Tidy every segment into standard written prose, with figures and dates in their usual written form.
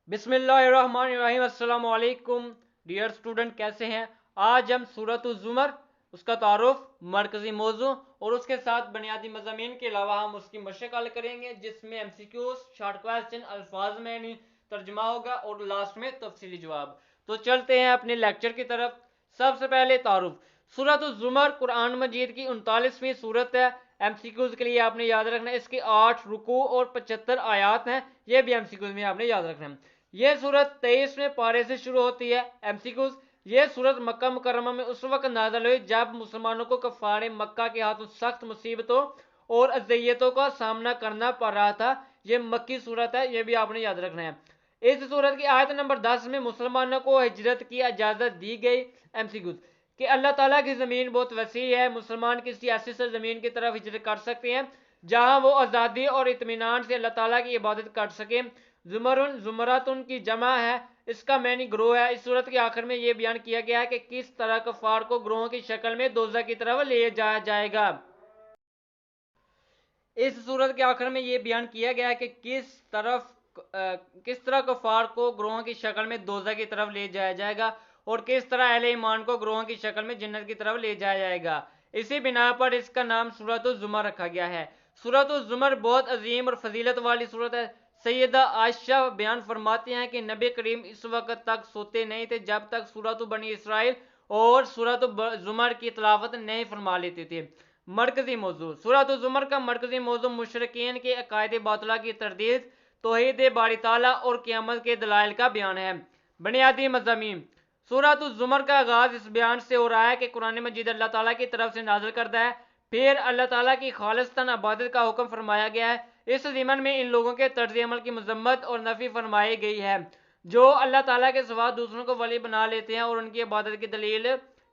बिस्मिल्लाहिर्रहमानिर्रहीम। अस्सलाम वालेकुम डियर स्टूडेंट, कैसे हैं? आज हम सूरत ज़ुमर, उसका तारुफ, मरकज़ी मौजू और उसके साथ बुनियादी मज़ामीन के अलावा हम उसकी मशक़ हल करेंगे, जिसमें MCQs, शॉर्ट क्वेश्चन, अल्फाज में यानी तर्जमा होगा और लास्ट में तफसीली जवाब। तो चलते हैं अपने लेक्चर की तरफ। सबसे पहले तारुफ। सूरत ज़ुमर कुरान मजीद की 39वीं सूरत है। MCQs के लिए आपने याद रखना है, इसके 8 रुकू और 75 आयात हैं। ये भी MCQs में आपने याद रखना है। यह सूरत 23वें पारे से शुरू होती है। MCQs। यह सूरत मक्का मुकर्रमा में उस वक्त नाज़िल हुई जब मुसलमानों को कफ़ारे मक्का के हाथों सख्त मुसीबतों और अज़ियतों का सामना करना पड़ रहा था। यह मक्की सूरत है, यह भी आपने याद रखना है। इस सूरत की आयत नंबर 10 में मुसलमानों को हिजरत की इजाज़त दी गई। MCQs कि अल्लाह ताला की ज़मीन बहुत वसी है, मुसलमान किसी ऐसी ज़मीन की तरफ हिजरत कर सकते हैं जहां वो आज़ादी और इत्मीनान से अल्लाह ताला की इबादत कर सकें। जुमरुन जुमरातुन की जमा है, इसका मैनी ग्रोह है। इस सूरत के आखिर में यह बयान किया गया है कि किस तरह कफ़ार को ग्रोहों की शक्ल में दोज़ख की तरफ ले जाया जाएगा। इस सूरत के आखिर में यह बयान किया गया है कि किस तरह कफ़ार को ग्रोहों की शक्ल में दोज़ख की तरफ ले जाया जाएगा और किस तरह अहले ईमान को ग्रोहों की शक्ल में जन्नत की तरफ ले जाया जाएगा। इसी बिना पर इसका नाम सूरत ज़ुमर रखा गया है। सूरत ज़ुमर बहुत अजीम और फजीलत वाली सूरत है। सैयदा आयशा बयान फरमाते हैं कि नबी करीम इस वक्त तक सोते नहीं थे जब तक सूरत बनी इसराइल और सूरत ज़ुमर की तलावत नहीं फरमा लेते थे। मरकज़ी मौजू। सूरत ज़ुमर का मरकज़ी मौजू मुशरिकीन के अकायद बातिला की तरदीद, तौहीद बारी ताला और क़यामत के दलाइल का बयान है। बुनियादी मज़ामीन। सूरत ज़ुमर का आगाज़ इस बयान से हो रहा है कि कुरान मजीद अल्लाह ताला की तरफ से नाज़िल करता है, फिर अल्लाह ताला की खालिस्तन इबादत का हुक्म फरमाया गया है। इस ज़िमन में इन लोगों के तर्ज अमल की मजम्मत और नफ़ी फरमाई गई है जो अल्लाह ताला के सिवा दूसरों को वली बना लेते हैं और उनकी इबादत की दलील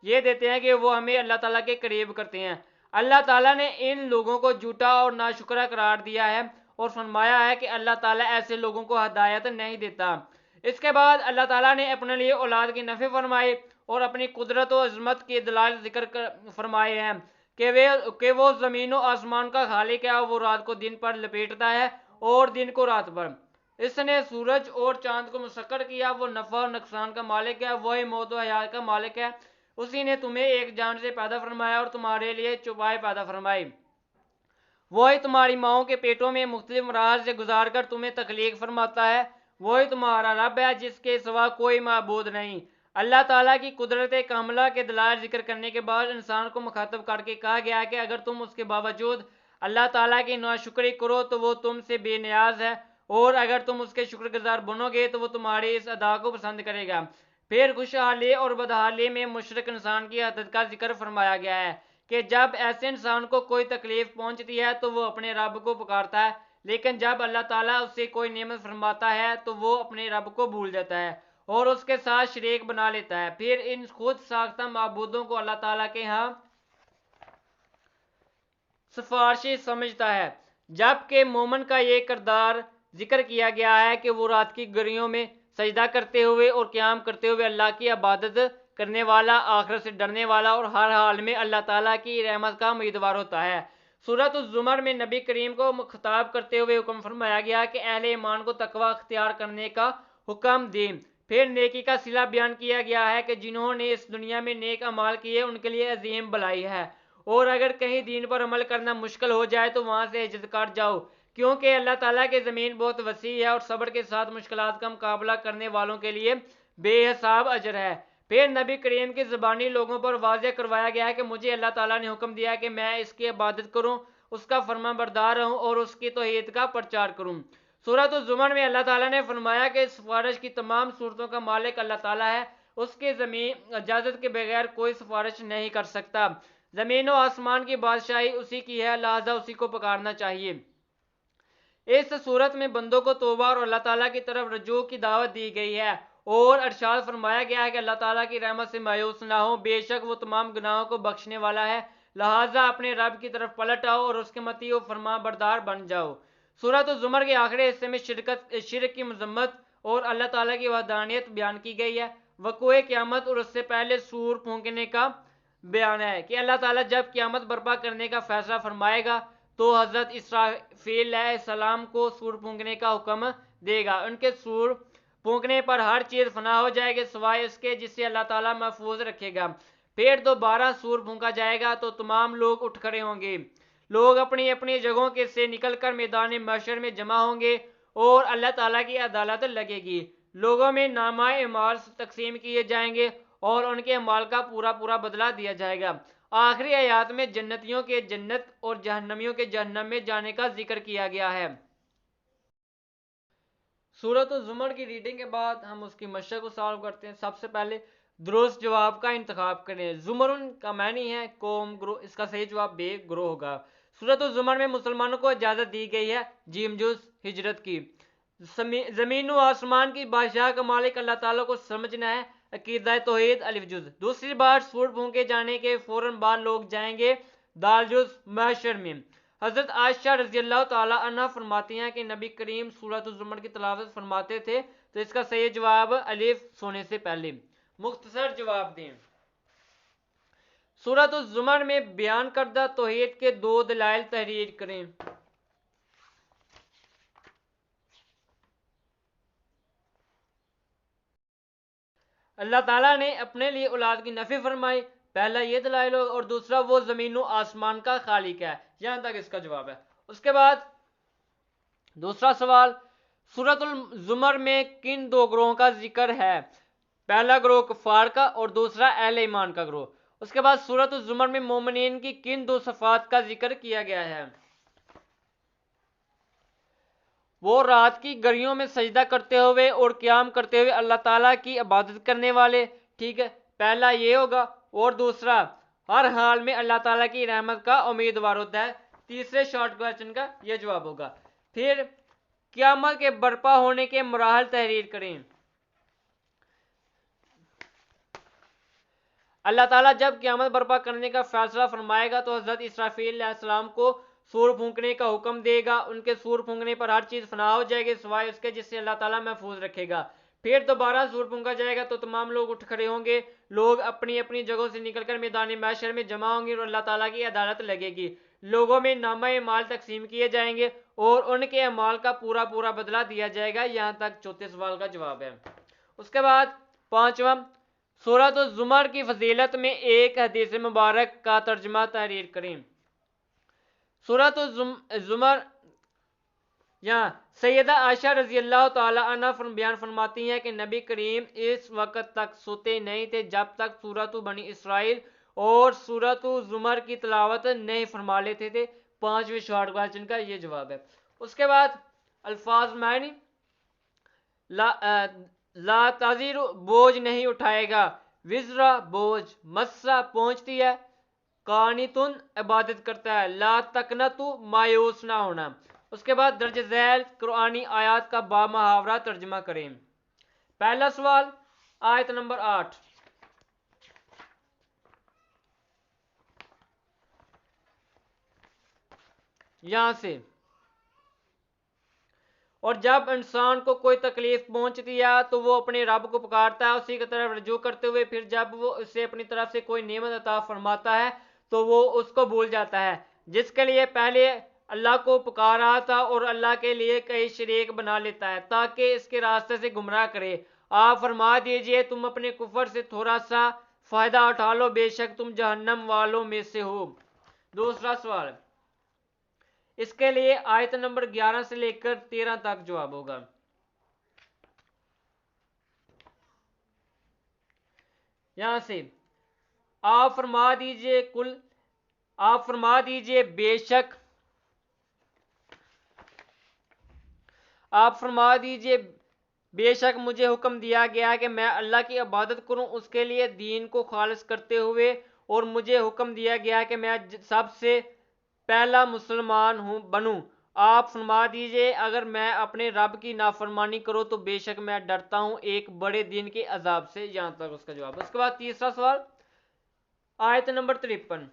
ये देते हैं कि वो हमें अल्लाह ताला के करीब करते हैं। अल्लाह ताला ने इन लोगों को झूठा और नाशुक्रा करार दिया है और फरमाया है कि अल्लाह ताला ऐसे लोगों को हदायत नहीं देता। इसके बाद अल्लाह ताला ने अपने लिए औलाद की नफ़ी फरमाई और अपनी कुदरत और अजमत के दलाल जिक्र फरमाए हैं कि वो ज़मीन और आसमान का खालिक है, वो रात को दिन पर लपेटता है और दिन को रात पर। इसने सूरज और चांद को मुसक्कर किया, वो नफ़ा और नुकसान का मालिक है, वही मौत और हयात का मालिक है। उसी ने तुम्हें एक जान से पैदा फरमाया और तुम्हारे लिए चौपाई पैदा फरमाई। वही तुम्हारी माओं के पेटों में मुख्तलिफ मराज से गुजार कर तुम्हें तख्लीक फरमाता है। वही तुम्हारा रब है जिसके सिवा कोई माबूद नहीं। अल्लाह ताला की कुदरत कामला के दलाल जिक्र करने के बाद इंसान को मुखातब करके कहा गया है कि अगर तुम उसके बावजूद अल्लाह ताला की नाशुक्री करो तो वो तुमसे बेनियाज है, और अगर तुम उसके शुक्रगुजार बनोगे तो वो तुम्हारी इस अदा को पसंद करेगा। फिर खुशहाली और बदहाली में मुशरिक इंसान की हदत का जिक्र फरमाया गया है कि जब ऐसे इंसान को कोई तकलीफ पहुंचती है तो वो अपने रब को पुकारता है, लेकिन जब अल्लाह ताला उससे कोई नेमत फरमाता है तो वो अपने रब को भूल जाता है और उसके साथ शरीक बना लेता है। फिर इन खुद साख्ता माबूदों को अल्लाह ताला के यहाँ सिफारशी समझता है। जबकि मोमन का ये किरदार जिक्र किया गया है कि वो रात की गरियों में सजदा करते हुए और क़याम करते हुए अल्लाह की इबादत करने वाला, आखिरत से डरने वाला और हर हाल में अल्लाह ताला की रहमत का उम्मीदवार होता है। सूरत ज़ुमर में नबी करीम को खिताब करते हुए हुक्म फरमाया गया कि अहले ईमान को तकवा अख्तियार करने का हुक्म दें। फिर नेकी का सिला बयान किया गया है कि जिन्होंने इस दुनिया में नेक अमाल किए उनके लिए अजीम भलाई है, और अगर कहीं दीन पर अमल करना मुश्किल हो जाए तो वहाँ से हिजरत कर जाओ, क्योंकि अल्लाह ताला की ज़मीन बहुत वसी है और सब्र के साथ मुश्किलात का मुकाबला करने वालों के लिए बेहिसाब अजर है। फिर नबी करीम की ज़बानी लोगों पर वाज़ेह करवाया गया है कि मुझे अल्लाह ताला ने हुक्म दिया है कि मैं इसकी इबादत करूँ, उसका फरमाबरदार रहूँ और उसकी तौहीद का प्रचार करूँ। सूरत ज़ुमर में अल्लाह ताला ने फरमाया कि सिफारिश की तमाम सूरतों का मालिक अल्लाह ताला है, उसकी ज़मीन इजाज़त के बगैर कोई सिफारिश नहीं कर सकता। ज़मीन और आसमान की बादशाही उसी की है, लिहाजा उसी को पुकारना चाहिए। इस सूरत में बंदों को तौबा और अल्लाह ताला की तरफ रजू की दावत दी गई है और अरशाद फरमाया गया है कि अल्लाह ताला की रहमत से मायूस ना हो, बेशक वो तमाम गुनाहों को बख्शने वाला है, लिहाजा अपने रब की तरफ पलट आओ और उसके मती व फरमा बरदार बन जाओ। सूरत ज़ुमर के आखिरी हिस्से में शिरक की मजम्मत और अल्लाह ताला की वहदानियत बयान की गई है। वक़्वे क़यामत और उससे पहले सूर फूंकने का बयान है कि अल्लाह ताला जब क़यामत बर्पा करने का फैसला फरमाएगा तो हज़रत इसराफील सलाम को सूर फूंकने का हुक्म देगा। उनके सूर پھونکنے پر ہر چیز فنا ہو جائے گی سوائے اس کے جسے اللہ تعالیٰ محفوظ رکھے گا۔ پھر دوبارہ سور پھونکا جائے گا تو تمام لوگ اٹھ کھڑے ہوں گے، لوگ اپنی اپنی جگہوں کے سے نکل کر میدان محشر میں جمع ہوں گے اور اللہ تعالیٰ کی عدالت لگے گی۔ لوگوں میں نامہ اعمال تقسیم کیے جائیں گے اور ان کے اعمال کا پورا پورا بدلہ دیا جائے گا۔ آخری آیات میں جنتیوں کے جنت اور جہنمیوں کے جہنم میں جانے کا ذکر کیا گیا ہے۔ سورۃ الزمر کی ریڈنگ کے بعد ہم اس کی مشق کو سالو کرتے ہیں۔ سب سے پہلے درست جواب کا انتخاب کریں۔ زمرن کا معنی ہے قوم، گروہ، اس کا صحیح جواب بے گروہ ہوگا۔ سورۃ الزمر میں مسلمانوں کو اجازت دی گئی ہے جیم جز ہجرت کی۔ زمین و آسمان کی بادشاہ کا مالک اللہ تعالیٰ کو سمجھنا ہے، عقیدہ توحید الف جز۔ دوسری بار سور پھونکے جانے کے فوراً بعد لوگ جائیں گے دال جز محشر میں۔ حضرت عائشہ رضی اللہ تعالیٰ عنہ فرماتی ہیں کہ نبی کریم سورۃ الزمر کی تلاوت فرماتے تھے تو اس کا صحیح جواب الف سونے سے پہلے۔ مختصر جواب دیں۔ سورۃ الزمر میں بیان کردہ توحید کے دو دلائل تحریر کریں۔ اللہ تعالیٰ نے اپنے لیے اولاد کی نفی فرمائی، پہلا یہ دلائل اور دوسرا وہ زمین و آسمان کا خالق ہے۔ یہاں تک اس کا جواب ہے۔ اس کے بعد دوسرا سوال، سورۃ الزمر میں کن دو گروہوں کا ذکر ہے؟ پہلا گروہ کفار کا اور دوسرا اہل ایمان کا گروہ۔ اس کے بعد سورۃ الزمر میں مومنین کی کن دو صفات کا ذکر کیا گیا ہے؟ وہ رات کی گھڑیوں میں سجدہ کرتے ہوئے اور قیام کرتے ہوئے اللہ تعالیٰ کی عبادت کرنے والے، ٹھیک ہے، پہلا یہ ہوگا، اور دوسرا ہر حال میں اللہ تعالیٰ کی رحمت کا امیدوار ہوتا ہے۔ تیسرے شارٹ کویسچن کا یہ جواب ہوگا۔ پھر قیامت کے برپا ہونے کے مراحل تحریر کریں۔ اللہ تعالیٰ جب قیامت برپا کرنے کا فیصلہ فرمائے گا تو حضرت اسرافیل علیہ السلام کو سور پھونکنے کا حکم دے گا۔ ان کے سور پھونکنے پر ہر چیز فنا ہو جائے گی سوائے اس کے جسے اللہ تعالیٰ محفوظ رکھے گا۔ پھر دوبارہ سور پھونکا جائے گا تو تمام لوگ اٹھ کھڑے ہوں گے، لوگ اپنی اپنی جگہوں سے نکل کر میدان محشر میں جمع ہوں گے اور اللہ تعالیٰ کی عدالت لگے گی۔ لوگوں میں نامہ اعمال تقسیم کیے جائیں گے اور ان کے اعمال کا پورا پورا بدلہ دیا جائے گا۔ یہاں تک چوتھے سوال کا جواب ہے۔ اس کے بعد پانچواں، سورۃ الزمر کی فضیلت میں ایک حدیث مبارک کا ترجمہ تحریر کریں۔ سورۃ الزمر یہاں سیدہ عائشہ رضی اللہ تعالی عنہ بیان فرماتی ہیں کہ نبی کریم اس وقت تک سوتے نہیں تھے جب تک سورۃ بنی اسرائیل اور سورۃ الزمر کی تلاوت نہیں فرما لیتے تھے۔ پانچویں شارٹ کویسچن کا یہ جواب ہے۔ اس کے بعد الفاظ معنی، لا تزر بوجھ نہیں اٹھائے گا، وزرا بوجھ، مسا پہنچتی ہے، قانتن عبادت کرتا ہے، لا تقنطو مایوس نہ ہونا۔ اس کے بعد درج ذیل قرآنی آیات کا با محاورہ ترجمہ کریں۔ پہلا سوال آیت نمبر 8، یہاں سے، اور جب انسان کو کوئی تکلیف پہنچتی ہے تو وہ اپنے رب کو پکارتا ہے اسی کی طرف رجوع کرتے ہوئے، پھر جب وہ اسے اپنی طرف سے کوئی نعمت عطا فرماتا ہے تو وہ اس کو بھول جاتا ہے، جس کے لیے پہلے اللہ کو پکار رہا تھا اور اللہ کے لیے کئی شریک بنا لیتا ہے تاکہ اس کے راستے سے گمراہ کرے۔ آپ فرما دیجئے تم اپنے کفر سے تھوڑا سا فائدہ اٹھا لو، بے شک تم جہنم والوں میں سے ہو۔ دوسرا سوال، اس کے لیے آیت نمبر 11 سے لے کر 13 تک جواب ہوگا۔ یہاں سے آپ فرما دیجئے بے شک مجھے حکم دیا گیا کہ میں اللہ کی عبادت کروں، اس کے لیے دین کو خالص کرتے ہوئے، اور مجھے حکم دیا گیا کہ میں سب سے پہلا مسلمان بنوں۔ آپ فرما دیجئے اگر میں اپنے رب کی نافرمانی کروں تو بے شک میں ڈرتا ہوں ایک بڑے دن کے عذاب سے۔ یہاں تک اس کا جواب۔ اس کے بعد تیسرا سوال آیت نمبر 53،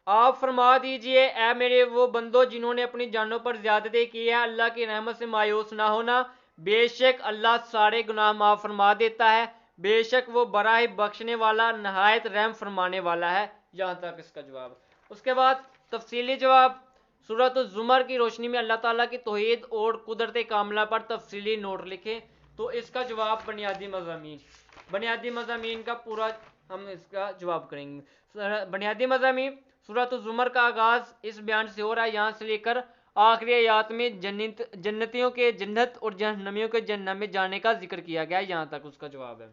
آپ فرما دیجئے اے میرے وہ بندو جنہوں نے اپنی جانوں پر زیادتی کی ہے، اللہ کی رحمت سے مایوس نہ ہونا، بے شک اللہ سارے گناہ معاف فرما دیتا ہے، بے شک وہ بڑا ہی بخشنے والا نہایت رحم فرمانے والا ہے. یہاں تک اس کا جواب. اس کے بعد تفصیلی جواب. سورۃ الزمر کی روشنی میں اللہ تعالیٰ کی توحید اور قدرت کاملہ پر تفصیلی نوٹ لکھیں. تو اس کا جواب بنیادی مضامین کا پورا ہم اس کا جواب کریں گے. بنیادی مضامین. سورۃ الزمر کا آغاز اس بیان سے ہو رہا ہے یہاں سے لے کر آخری آیات میں جنتیوں کے جنت اور جہنمیوں کے جہنم میں جانے کا ذکر کیا گیا ہے. یہاں تک اس کا جواب ہے.